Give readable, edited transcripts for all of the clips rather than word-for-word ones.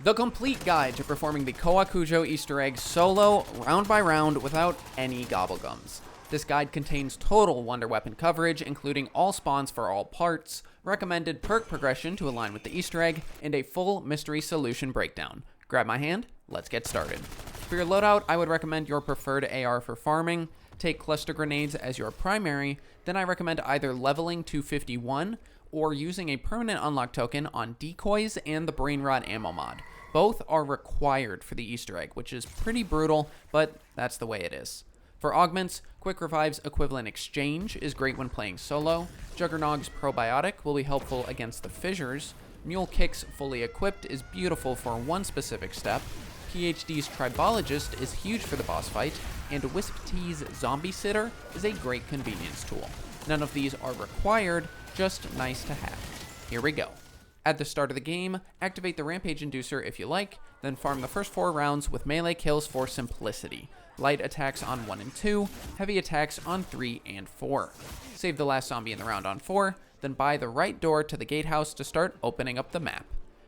The complete guide to performing the Kowakujo Easter egg solo, round by round, without any gobblegums. This guide contains total Wonder Weapon coverage, including all spawns for all parts, recommended perk progression to align with the Easter egg, and a full mystery solution breakdown. Grab my hand, let's get started. For your loadout, I would recommend your preferred AR for farming. Take cluster grenades as your primary, then I recommend either leveling to 51 or using a permanent unlock token on decoys and the brain rot ammo mod. Both are required for the Easter egg, which is pretty brutal, but that's the way it is. For augments, Quick Revive's equivalent exchange is great when playing solo. Juggernaut's probiotic will be helpful against the fissures. Mule Kick's fully equipped is beautiful for one specific step. PhD's Tribologist is huge for the boss fight, and Wisp T's Zombie Sitter is a great convenience tool. None of these are required, just nice to have. Here we go. At the start of the game, activate the Rampage Inducer if you like, then farm the first 4 rounds with melee kills for simplicity. Light attacks on 1 and 2, heavy attacks on 3 and 4. Save the last zombie in the round on 4, then buy the right door to the gatehouse to start opening up the map.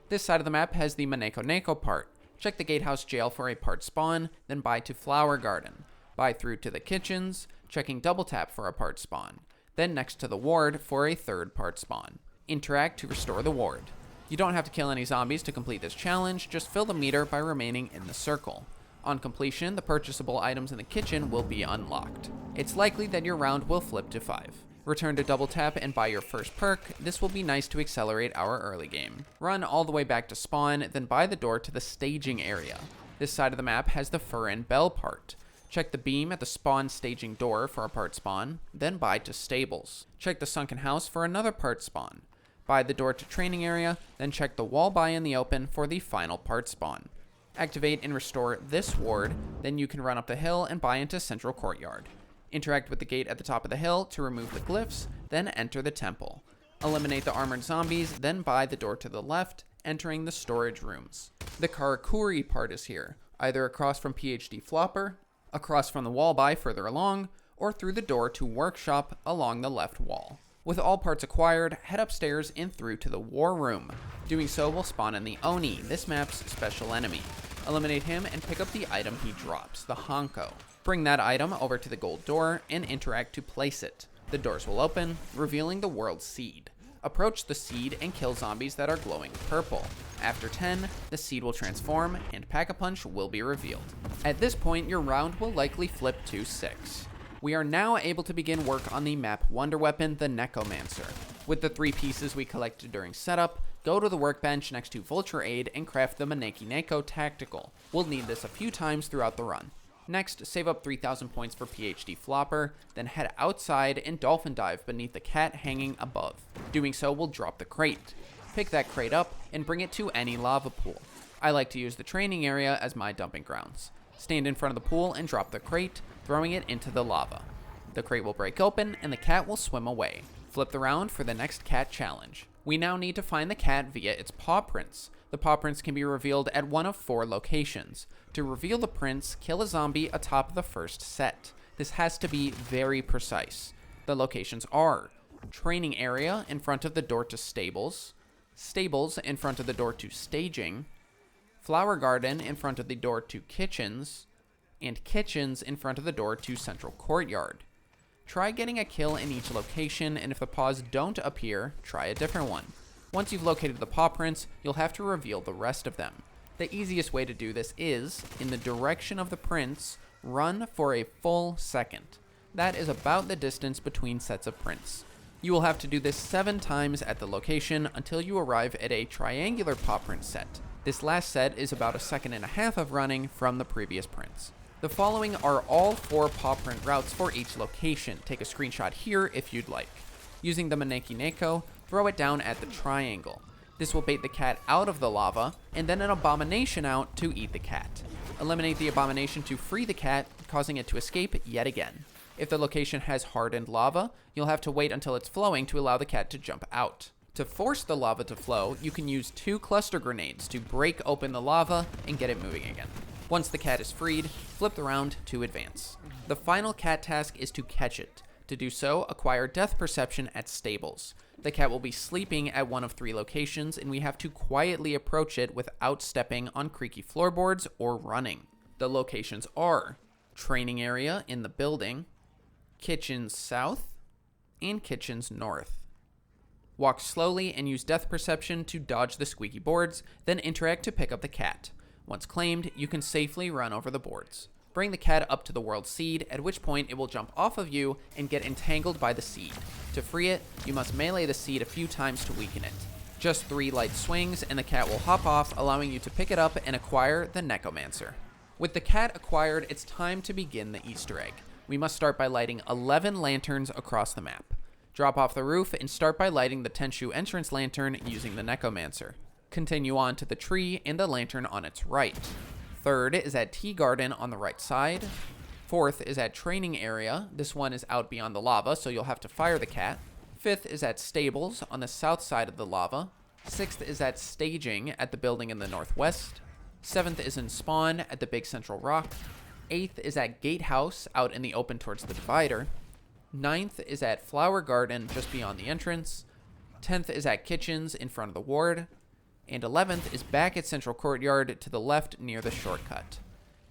This side of the map has the Neko part. Check the gatehouse jail for a part spawn, then buy to Flower Garden. Buy through to the kitchens, checking double tap for a part spawn. Then next to the ward for a third part spawn. Interact to restore the ward. You don't have to kill any zombies to complete this challenge, just fill the meter by remaining in the circle. On completion, the purchasable items in the kitchen will be unlocked. It's likely that your round will flip to 5. Return to double tap and buy your first perk. This will be nice to accelerate our early game. Run all the way back to spawn, then buy the door to the staging area. This side of the map has the Fur and Bell part. Check the beam at the spawn staging door for a part spawn, then buy to stables. Check the sunken house for another part spawn. Buy the door to training area, then check the wall buy in the open for the final part spawn. Activate and restore this ward, then you can run up the hill and buy into central courtyard. Interact with the gate at the top of the hill to remove the glyphs, then enter the temple. Eliminate the armored zombies, then buy the door to the left, entering the storage rooms. The Karakuri part is here, either across from PhD Flopper, across from the wall by further along, or through the door to Workshop along the left wall. With all parts acquired, head upstairs and through to the War Room. Doing so will spawn in the Oni, this map's special enemy. Eliminate him and pick up the item he drops, the Honko. Bring that item over to the gold door and interact to place it. The doors will open, revealing the world seed. Approach the seed and kill zombies that are glowing purple. After 10, the seed will transform and Pack-a-Punch will be revealed. At this point, your round will likely flip to 6. We are now able to begin work on the map Wonder Weapon, the Nekomancer. With the 3 pieces we collected during setup, go to the workbench next to Vulture Aid and craft the Neko Tactical. We'll need this a few times throughout the run. Next, save up 3,000 points for PhD Flopper, then head outside and dolphin dive beneath the cat hanging above. Doing so will drop the crate. Pick that crate up and bring it to any lava pool. I like to use the training area as my dumping grounds. Stand in front of the pool and drop the crate, throwing it into the lava. The crate will break open and the cat will swim away. Flip the round for the next cat challenge. We now need to find the cat via its paw prints. The paw prints can be revealed at one of 4 locations. To reveal the prints, kill a zombie atop of the first set. This has to be very precise. The locations are training area in front of the door to stables, stables in front of the door to staging, flower garden in front of the door to kitchens, and kitchens in front of the door to central courtyard. Try getting a kill in each location, and if the paws don't appear, try a different one. Once you've located the paw prints, you'll have to reveal the rest of them. The easiest way to do this is, in the direction of the prints, run for a full second. That is about the distance between sets of prints. You will have to do this 7 times at the location until you arrive at a triangular paw print set. This last set is about 1.5 seconds of running from the previous prints. The following are all 4 paw print routes for each location. Take a screenshot here if you'd like. Using the Neko, throw it down at the triangle. This will bait the cat out of the lava, and then an abomination out to eat the cat. Eliminate the abomination to free the cat, causing it to escape yet again. If the location has hardened lava, you'll have to wait until it's flowing to allow the cat to jump out. To force the lava to flow, you can use 2 cluster grenades to break open the lava and get it moving again. Once the cat is freed, flip the round to advance. The final cat task is to catch it. To do so, acquire Death Perception at Stables. The cat will be sleeping at one of 3 locations, and we have to quietly approach it without stepping on creaky floorboards or running. The locations are Training Area in the building, Kitchens South, and Kitchens North. Walk slowly and use Death Perception to dodge the squeaky boards, then interact to pick up the cat. Once claimed, you can safely run over the boards. Bring the cat up to the world seed, at which point it will jump off of you and get entangled by the seed. To free it, you must melee the seed a few times to weaken it. Just 3 light swings and the cat will hop off, allowing you to pick it up and acquire the Nekomancer. With the cat acquired, it's time to begin the Easter egg. We must start by lighting 11 lanterns across the map. Drop off the roof and start by lighting the Tenshu entrance lantern using the Nekomancer. Continue on to the tree and the lantern on its right. Third is at Tea Garden on the right side. Fourth is at Training Area. This one is out beyond the lava, so you'll have to fire the cat. Fifth is at Stables on the south side of the lava. Sixth is at Staging at the building in the northwest. Seventh is in Spawn at the big central rock. Eighth is at Gatehouse out in the open towards the divider. Ninth is at Flower Garden just beyond the entrance. 10th is at Kitchens in front of the ward. And 11th is back at Central Courtyard to the left near the shortcut.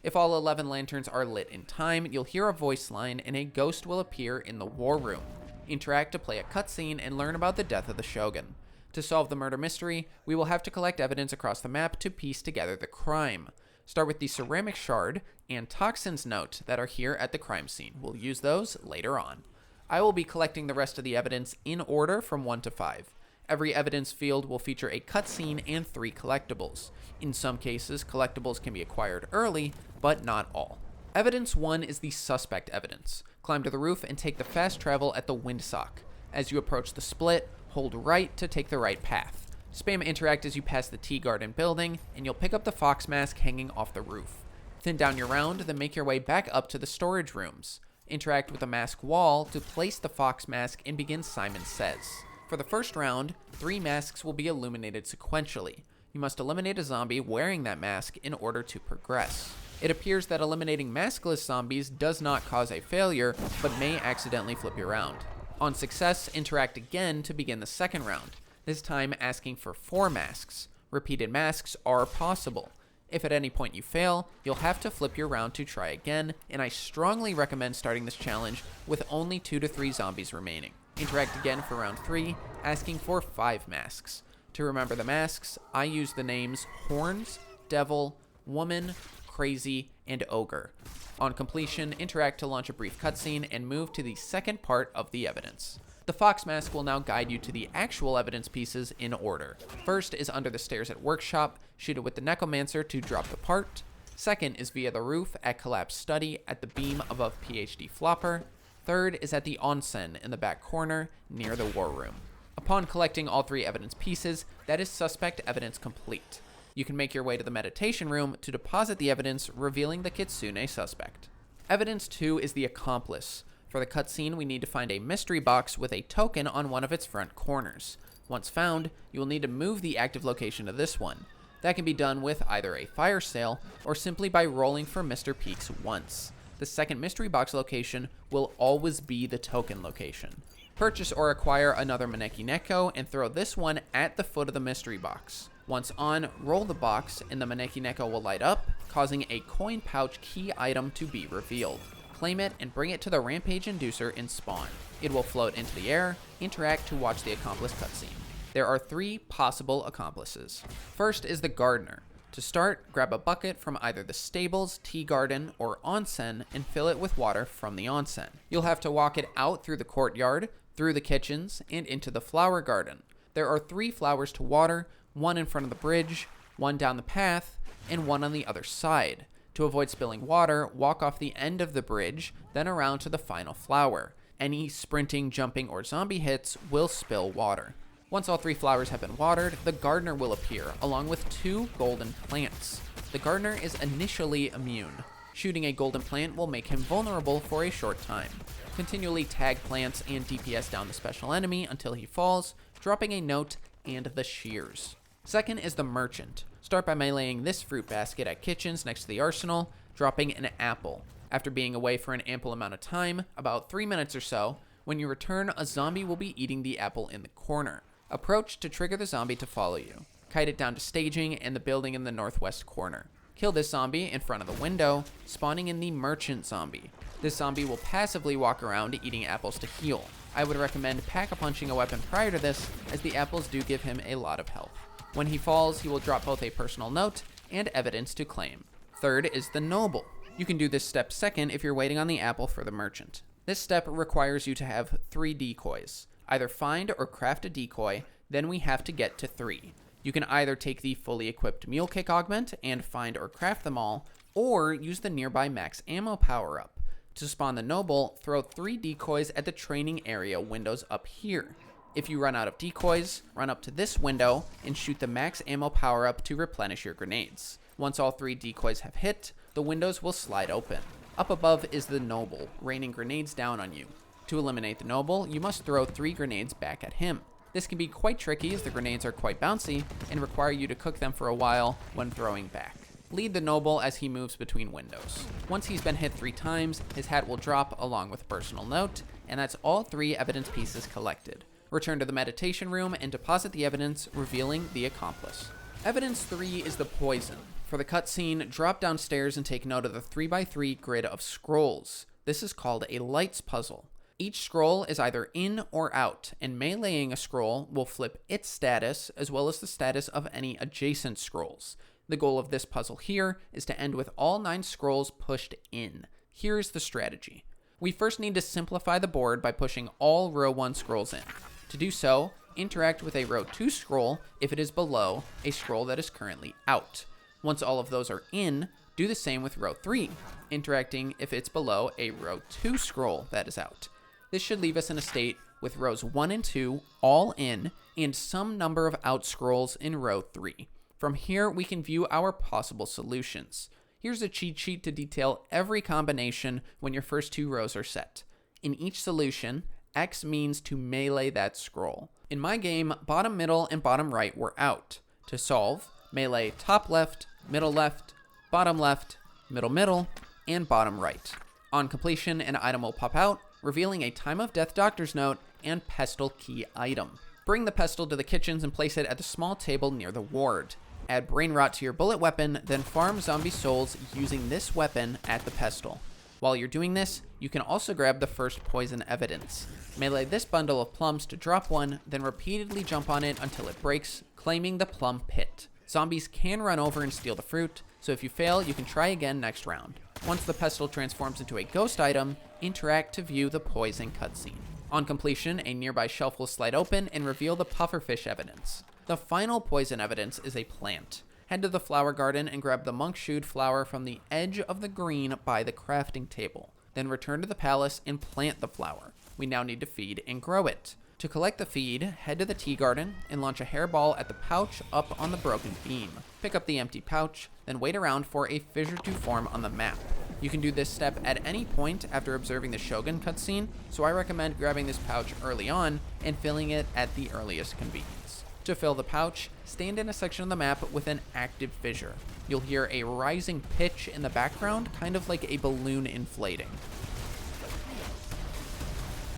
If all 11 lanterns are lit in time, you'll hear a voice line and a ghost will appear in the war room. Interact to play a cutscene and learn about the death of the Shogun. To solve the murder mystery, we will have to collect evidence across the map to piece together the crime. Start with the ceramic shard and toxins note that are here at the crime scene. We'll use those later on. I will be collecting the rest of the evidence in order from 1 to 5. Every evidence field will feature a cutscene and 3 collectibles. In some cases, collectibles can be acquired early, but not all. Evidence 1 is the suspect evidence. Climb to the roof and take the fast travel at the windsock. As you approach the split, hold right to take the right path. Spam interact as you pass the Tea Garden building, and you'll pick up the fox mask hanging off the roof. Thin down your round, then make your way back up to the storage rooms. Interact with the mask wall to place the fox mask and begin Simon Says. For the first round, 3 masks will be illuminated sequentially. You must eliminate a zombie wearing that mask in order to progress. It appears that eliminating maskless zombies does not cause a failure, but may accidentally flip you around. On success, interact again to begin the second round, this time asking for 4 masks. Repeated masks are possible. If at any point you fail, you'll have to flip your round to try again, and I strongly recommend starting this challenge with only 2 to 3 zombies remaining. Interact again for round 3, asking for 5 masks. To remember the masks, I use the names Horns, Devil, Woman, Crazy, and Ogre. On completion, interact to launch a brief cutscene and move to the second part of the evidence. The fox mask will now guide you to the actual evidence pieces in order. First is under the stairs at Workshop, shoot it with the Nekomancer to drop the part. Second is via the roof at Collapse Study at the beam above PhD Flopper. Third is at the onsen in the back corner near the war room. Upon collecting all 3 evidence pieces, that is suspect evidence complete. You can make your way to the meditation room to deposit the evidence, revealing the Kitsune suspect. Evidence 2 is the accomplice. For the cutscene, we need to find a mystery box with a token on one of its front corners. Once found, you will need to move the active location to this one. That can be done with either a fire sale or simply by rolling for Mr. Peaks once. The second mystery box location will always be the token location. Purchase or acquire another Maneki Neko and throw this one at the foot of the mystery box. Once on, roll the box and the Maneki Neko will light up, causing a coin pouch key item to be revealed. Claim it and bring it to the Rampage Inducer in Spawn. It will float into the air. Interact to watch the accomplice cutscene. There are 3 possible accomplices. First is the gardener. To start, grab a bucket from either the stables, tea garden, or onsen and fill it with water from the onsen. You'll have to walk it out through the courtyard, through the kitchens, and into the flower garden. There are 3 flowers to water, 1 in front of the bridge, 1 down the path, and 1 on the other side. To avoid spilling water, walk off the end of the bridge, then around to the final flower. Any sprinting, jumping, or zombie hits will spill water. Once all 3 flowers have been watered, the gardener will appear, along with 2 golden plants. The gardener is initially immune. Shooting a golden plant will make him vulnerable for a short time. Continually tag plants and DPS down the special enemy until he falls, dropping a note and the shears. Second is the merchant. Start by meleeing this fruit basket at Kitchens next to the arsenal, dropping an apple. After being away for an ample amount of time, about 3 minutes or so, When you return, a zombie will be eating the apple in the corner. Approach to trigger the zombie to follow you. Kite it down to staging and the building in the northwest corner. Kill this zombie in front of the window, spawning in the merchant zombie. This zombie will passively walk around eating apples to heal. I would recommend pack-a-punching a weapon prior to this, as the apples do give him a lot of health. When he falls, he will drop both a personal note and evidence to claim. Third is the noble. You can do this step second if you're waiting on the apple for the merchant. This step requires you to have 3 decoys. Either find or craft a decoy, then we have to get to 3. You can either take the fully equipped mule kick augment and find or craft them all, or use the nearby max ammo power-up. To spawn the noble, throw 3 decoys at the training area windows up here. If you run out of decoys, run up to this window and shoot the max ammo power-up to replenish your grenades. Once all 3 decoys have hit, the windows will slide open. Up above is the noble, raining grenades down on you. To eliminate the noble, you must throw 3 grenades back at him. This can be quite tricky as the grenades are quite bouncy and require you to cook them for a while when throwing back. Lead the noble as he moves between windows. Once he's been hit 3 times, his hat will drop along with a personal note, and that's all 3 evidence pieces collected. Return to the meditation room and deposit the evidence, revealing the accomplice. Evidence 3 is the poison. For the cutscene, drop downstairs and take note of the 3x3 grid of scrolls. This is called a lights puzzle. Each scroll is either in or out, and meleeing a scroll will flip its status as well as the status of any adjacent scrolls. The goal of this puzzle here is to end with all 9 scrolls pushed in. Here's the strategy. We first need to simplify the board by pushing all row 1 scrolls in. To do so, interact with a row 2 scroll if it is below a scroll that is currently out. Once all of those are in, do the same with row 3, interacting if it's below a row 2 scroll that is out. This should leave us in a state with rows 1 and 2 all in and some number of out scrolls in row 3. From here, we can view our possible solutions. Here's a cheat sheet to detail every combination when your first 2 rows are set. In each solution, X means to melee that scroll. In my game, bottom middle and bottom right were out. To solve, melee top left, bottom left, middle, and bottom right. On completion, an item will pop out, revealing a time of death doctor's note and pestle key item. Bring the pestle to the kitchens and place it at the small table near the ward. Add brain rot to your bullet weapon, then farm zombie souls using this weapon at the pestle. While you're doing this, you can also grab the first poison evidence. Melee this bundle of plums to drop one, then repeatedly jump on it until it breaks, claiming the plum pit. Zombies can run over and steal the fruit, so if you fail, you can try again next round. Once the pestle transforms into a ghost item, interact to view the poison cutscene. On completion, a nearby shelf will slide open and reveal the pufferfish evidence. The final poison evidence is a plant. Head to the flower garden and grab the monk-shoed flower from the edge of the green by the crafting table. Then return to the palace and plant the flower. We now need to feed and grow it. To collect the feed, head to the tea garden and launch a hairball at the pouch up on the broken beam. Pick up the empty pouch, then wait around for a fissure to form on the map. You can do this step at any point after observing the Shogun cutscene, so I recommend grabbing this pouch early on and filling it at the earliest convenience. To fill the pouch, stand in a section of the map with an active fissure. You'll hear a rising pitch in the background, kind of like a balloon inflating.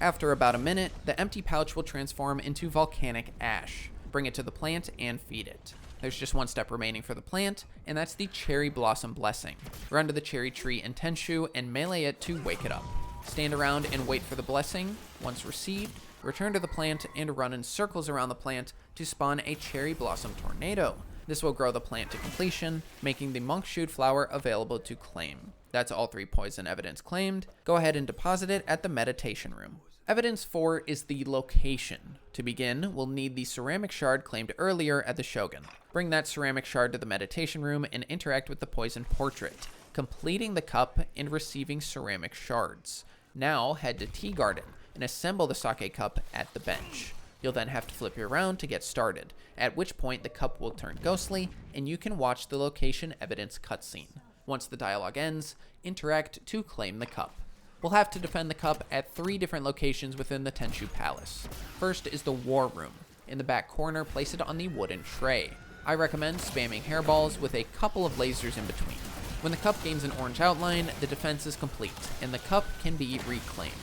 After about a minute, the empty pouch will transform into volcanic ash. Bring it to the plant and feed it. There's just one step remaining for the plant, and that's the cherry blossom blessing. Run to the cherry tree in Tenshu and melee it to wake it up. Stand around and wait for the blessing. Once received, return to the plant and run in circles around the plant to spawn a cherry blossom tornado. This will grow the plant to completion, making the monk-shoed flower available to claim. That's all 3 poison evidence claimed. Go ahead and deposit it at the meditation room. Evidence 4 is the location. To begin, we'll need the ceramic shard claimed earlier at the Shogun. Bring that ceramic shard to the meditation room and interact with the poison portrait, completing the cup and receiving ceramic shards. Now head to Tea Garden and assemble the sake cup at the bench. You'll then have to flip it around to get started, at which point the cup will turn ghostly and you can watch the location evidence cutscene. Once the dialogue ends, interact to claim the cup. We'll have to defend the cup at 3 different locations within the Tenshu Palace. First is the War Room. In the back corner, place it on the wooden tray. I recommend spamming hairballs with a couple of lasers in between. When the cup gains an orange outline, the defense is complete, and the cup can be reclaimed.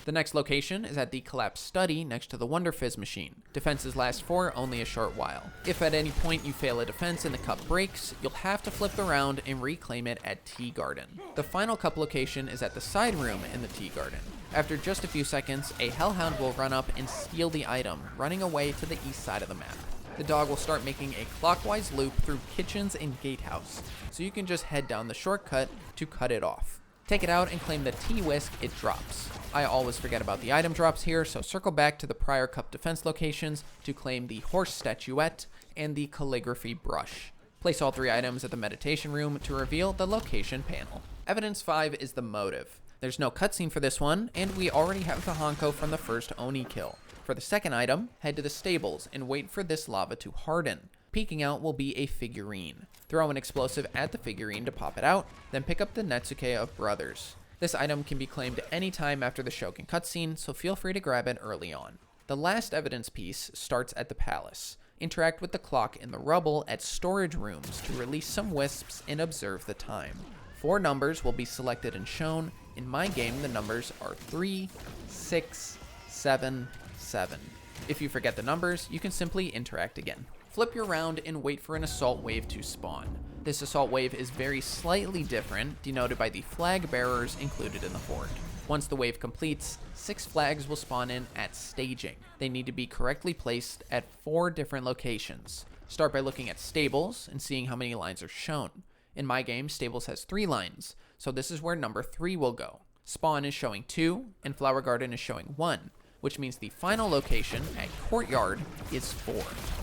The next location is at the collapsed study next to the Wonder Fizz machine. Defenses last for only a short while. If at any point you fail a defense and the cup breaks, you'll have to flip the round and reclaim it at Tea Garden. The final cup location is at the side room in the Tea Garden. After just a few seconds, a Hellhound will run up and steal the item, running away to the east side of the map. The dog will start making a clockwise loop through kitchens and gatehouse, so you can just head down the shortcut to cut it off. Take it out and claim the tea whisk it drops. I always forget about the item drops here, so circle back to the prior cup defense locations to claim the horse statuette and the calligraphy brush. Place all 3 items at the meditation room to reveal the location panel. Evidence 5 is the motive. There's no cutscene for this one, and we already have the Honko from the first Oni kill. For the second item, head to the stables and wait for this lava to harden. Peeking out will be a figurine. Throw an explosive at the figurine to pop it out, then pick up the Netsuke of Brothers. This item can be claimed anytime after the Shogun cutscene, so feel free to grab it early on. The last evidence piece starts at the palace. Interact with the clock in the rubble at storage rooms to release some wisps and observe the time. 4 numbers will be selected and shown. In my game, the numbers are 3, 6, 7, 7. If you forget the numbers, you can simply interact again. Flip your round and wait for an assault wave to spawn. This assault wave is very slightly different, denoted by the flag bearers included in the horde. Once the wave completes, 6 flags will spawn in at staging. They need to be correctly placed at 4 different locations. Start by looking at stables and seeing how many lines are shown. In my game, stables has 3 lines, so this is where number 3 will go. Spawn is showing 2, and Flower Garden is showing 1, which means the final location at Courtyard is 4.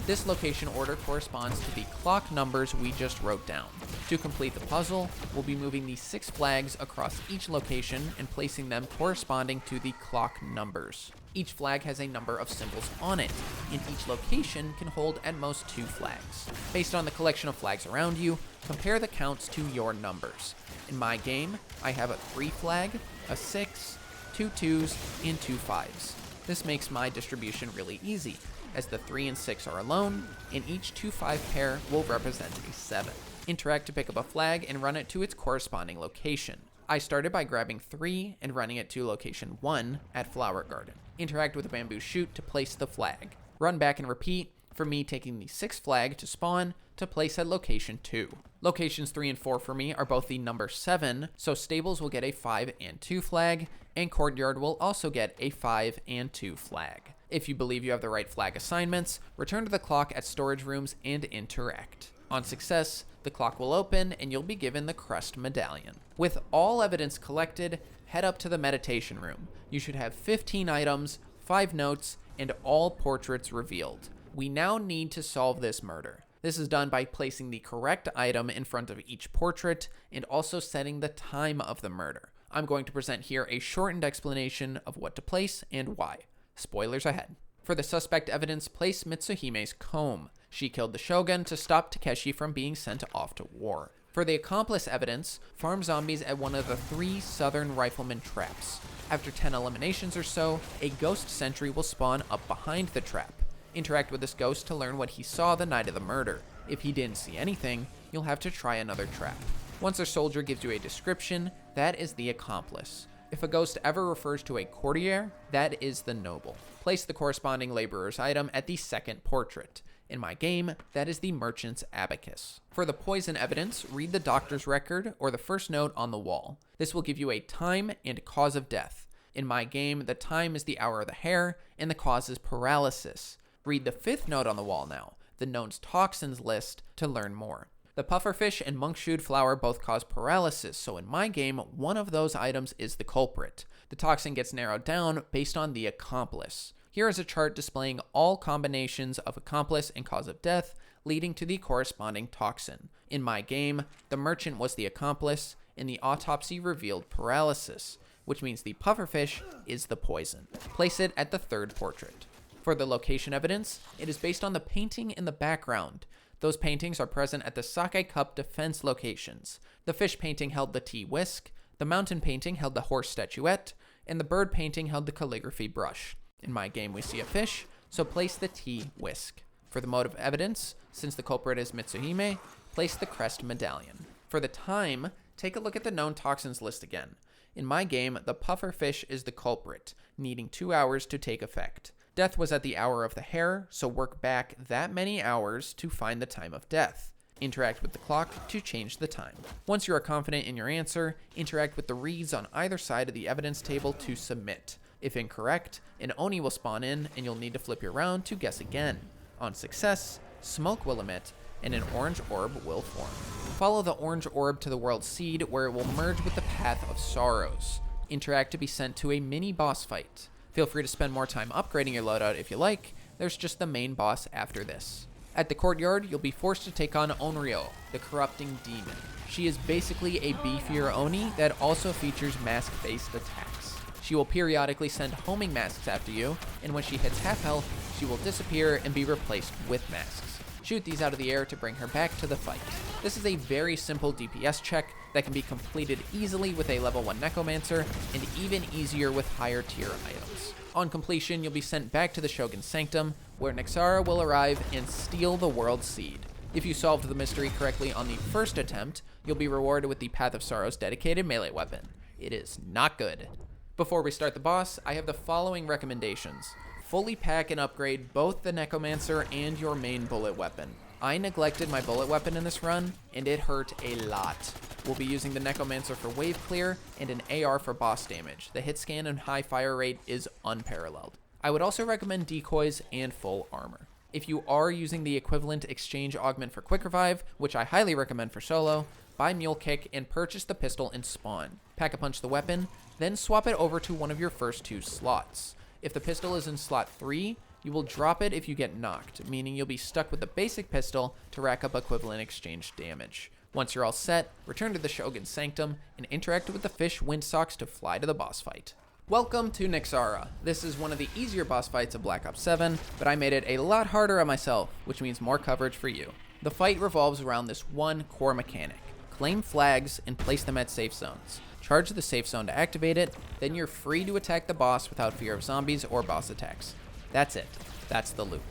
This location order corresponds to the clock numbers we just wrote down. To complete the puzzle, we'll be moving the 6 flags across each location and placing them corresponding to the clock numbers. Each flag has a number of symbols on it, and each location can hold at most 2 flags. Based on the collection of flags around you, compare the counts to your numbers. In my game, I have a 3 flag, a 6, 2 2s, and 2 5s. This makes my distribution really easy, as the 3 and 6 are alone, and each 2-5 pair will represent a 7. Interact to pick up a flag and run it to its corresponding location. I started by grabbing 3 and running it to location 1 at Flower Garden. Interact with a bamboo shoot to place the flag. Run back and repeat, for me taking the 6th flag to spawn to place at location 2. Locations 3 and 4 for me are both the number 7, so stables will get a 5 and 2 flag, and Courtyard will also get a 5 and 2 flag. If you believe you have the right flag assignments, return to the clock at storage rooms and interact. On success, the clock will open and you'll be given the crest medallion. With all evidence collected, head up to the meditation room. You should have 15 items, 5 notes, and all portraits revealed. We now need to solve this murder. This is done by placing the correct item in front of each portrait and also setting the time of the murder. I'm going to present here a shortened explanation of what to place and why. Spoilers ahead. For the suspect evidence, place Mitsuhime's comb. She killed the Shogun to stop Takeshi from being sent off to war. For the accomplice evidence, farm zombies at one of the 3 Southern Rifleman traps. After 10 eliminations or so, a ghost sentry will spawn up behind the trap. Interact with this ghost to learn what he saw the night of the murder. If he didn't see anything, you'll have to try another trap. Once a soldier gives you a description, that is the accomplice. If a ghost ever refers to a courtier, that is the noble. Place the corresponding laborer's item at the 2nd portrait. In my game, that is the merchant's abacus. For the poison evidence, read the doctor's record or the first note on the wall. This will give you a time and cause of death. In my game, the time is the hour of the hare, and the cause is paralysis. Read the 5th note on the wall now, the known toxins list, to learn more. The pufferfish and monkshood flower both cause paralysis, so in my game, one of those items is the culprit. The toxin gets narrowed down based on the accomplice. Here is a chart displaying all combinations of accomplice and cause of death, leading to the corresponding toxin. In my game, the merchant was the accomplice, and the autopsy revealed paralysis, which means the pufferfish is the poison. Place it at the 3rd portrait. For the location evidence, it is based on the painting in the background. Those paintings are present at the Sake Cup defense locations. The fish painting held the tea whisk, the mountain painting held the horse statuette, and the bird painting held the calligraphy brush. In my game, we see a fish, so place the tea whisk. For the motive evidence, since the culprit is Mitsuhime, place the crest medallion. For the time, take a look at the known toxins list again. In my game, the pufferfish is the culprit, needing 2 hours to take effect. Death was at the hour of the hare, so work back that many hours to find the time of death. Interact with the clock to change the time. Once you are confident in your answer, interact with the reads on either side of the evidence table to submit. If incorrect, an Oni will spawn in and you'll need to flip your round to guess again. On success, smoke will emit and an orange orb will form. Follow the orange orb to the world seed where it will merge with the Path of Sorrows. Interact to be sent to a mini boss fight. Feel free to spend more time upgrading your loadout if you like. There's just the main boss after this. At the courtyard, you'll be forced to take on Onryo, the corrupting demon. She is basically a beefier Oni that also features mask-based attacks. She will periodically send homing masks after you, and when she hits half health, she will disappear and be replaced with masks. Shoot these out of the air to bring her back to the fight. This is a very simple DPS check that can be completed easily with a level 1 Nekomancer, and even easier with higher tier items. On completion, you'll be sent back to the Shogun Sanctum, where Nyxara will arrive and steal the World Seed. If you solved the mystery correctly on the first attempt, you'll be rewarded with the Path of Sorrows dedicated melee weapon. It is not good. Before we start the boss, I have the following recommendations. Fully pack and upgrade both the Nekomancer and your main bullet weapon. I neglected my bullet weapon in this run, and it hurt a lot. We'll be using the Nekomancer for wave clear and an AR for boss damage. The hit scan and high fire rate is unparalleled. I would also recommend decoys and full armor. If you are using the equivalent exchange augment for quick revive, which I highly recommend for solo, buy Mule Kick and purchase the pistol in spawn. Pack a punch the weapon, then swap it over to one of your first 2 slots. If the pistol is in slot 3, you will drop it if you get knocked, meaning you'll be stuck with the basic pistol to rack up equivalent exchange damage. Once you're all set, return to the Shogun Sanctum and interact with the fish windsocks to fly to the boss fight. Welcome to Nyxara. This is one of the easier boss fights of Black Ops 7, but I made it a lot harder on myself, which means more coverage for you. The fight revolves around this one core mechanic. Claim flags and place them at safe zones. Charge the safe zone to activate it, then you're free to attack the boss without fear of zombies or boss attacks. That's it. That's the loop.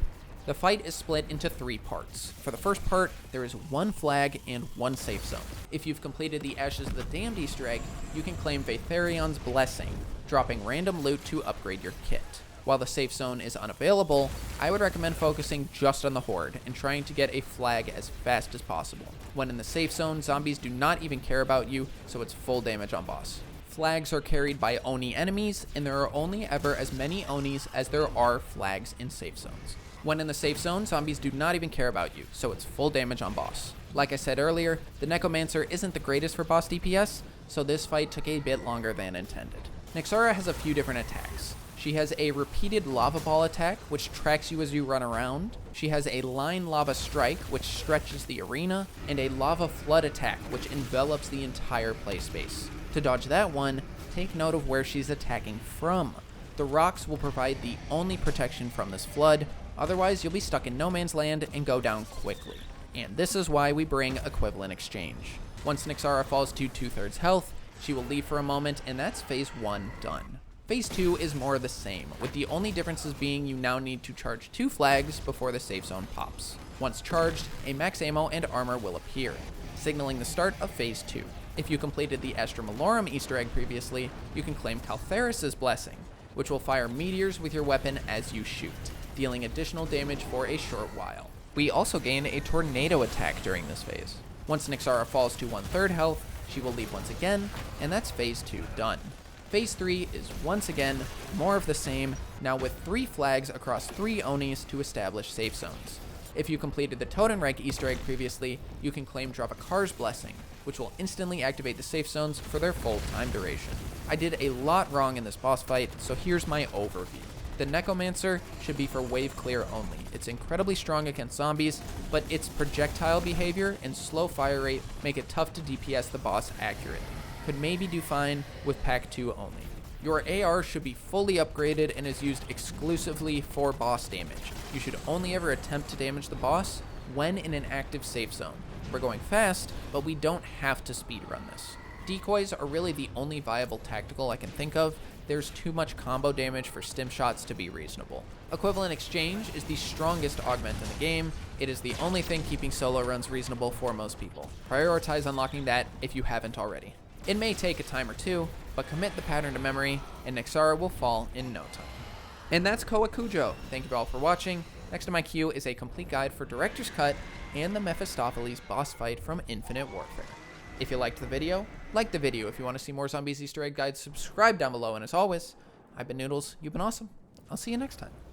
The fight is split into 3 parts. For the first part, there is 1 flag and 1 safe zone. If you've completed the Ashes of the Damned Easter egg, you can claim Vaetharion's Blessing, dropping random loot to upgrade your kit. While the safe zone is unavailable, I would recommend focusing just on the horde and trying to get a flag as fast as possible. When in the safe zone, zombies do not even care about you, so it's full damage on boss. Flags are carried by Oni enemies, and there are only ever as many Onis as there are flags in safe zones. When in the safe zone, zombies do not even care about you, so it's full damage on boss. Like I said earlier, the Nekomancer isn't the greatest for boss DPS, so this fight took a bit longer than intended. Nyxara has a few different attacks. She has a repeated lava ball attack, which tracks you as you run around. She has a line lava strike, which stretches the arena, and a lava flood attack, which envelops the entire play space. To dodge that one, take note of where she's attacking from. The rocks will provide the only protection from this flood, otherwise you'll be stuck in no man's land and go down quickly. And this is why we bring equivalent exchange. Once Nyxara falls to 2/3 health, she will leave for a moment, and that's phase 1 done. Phase 2 is more of the same, with the only differences being you now need to charge 2 flags before the safe zone pops. Once charged, a max ammo and armor will appear, signaling the start of phase 2. If you completed the Astra Malorum Easter egg previously, you can claim Caltheris' Blessing, which will fire meteors with your weapon as you shoot, dealing additional damage for a short while. We also gain a tornado attack during this phase. Once Nyxara falls to 1/3 health, she will leave once again, and that's phase 2 done. Phase 3 is once again more of the same, now with 3 flags across 3 Onis to establish safe zones. If you completed the Totenreich Easter egg previously, you can claim Dravakar's Blessing, which will instantly activate the safe zones for their full time duration. I did a lot wrong in this boss fight, so here's my overview. The Nekomancer should be for wave clear only. It's incredibly strong against zombies, but its projectile behavior and slow fire rate make it tough to DPS the boss accurately. Could maybe do fine with pack 2 only. Your AR should be fully upgraded and is used exclusively for boss damage. You should only ever attempt to damage the boss when in an active safe zone. We're going fast, but we don't have to speedrun this. Decoys are really the only viable tactical I can think of. There's too much combo damage for stim shots to be reasonable. Equivalent exchange is the strongest augment in the game. It is the only thing keeping solo runs reasonable for most people. Prioritize unlocking that if you haven't already. It may take a time or 2, but commit the pattern to memory, and Nyxara will fall in no time. And that's Kowakujo. Thank you all for watching. Next in my queue is a complete guide for Director's Cut and the Mephistopheles boss fight from Infinite Warfare. If you liked the video, like the video. If you want to see more Zombies Easter egg guides, subscribe down below. And as always, I've been Noodles, you've been awesome. I'll see you next time.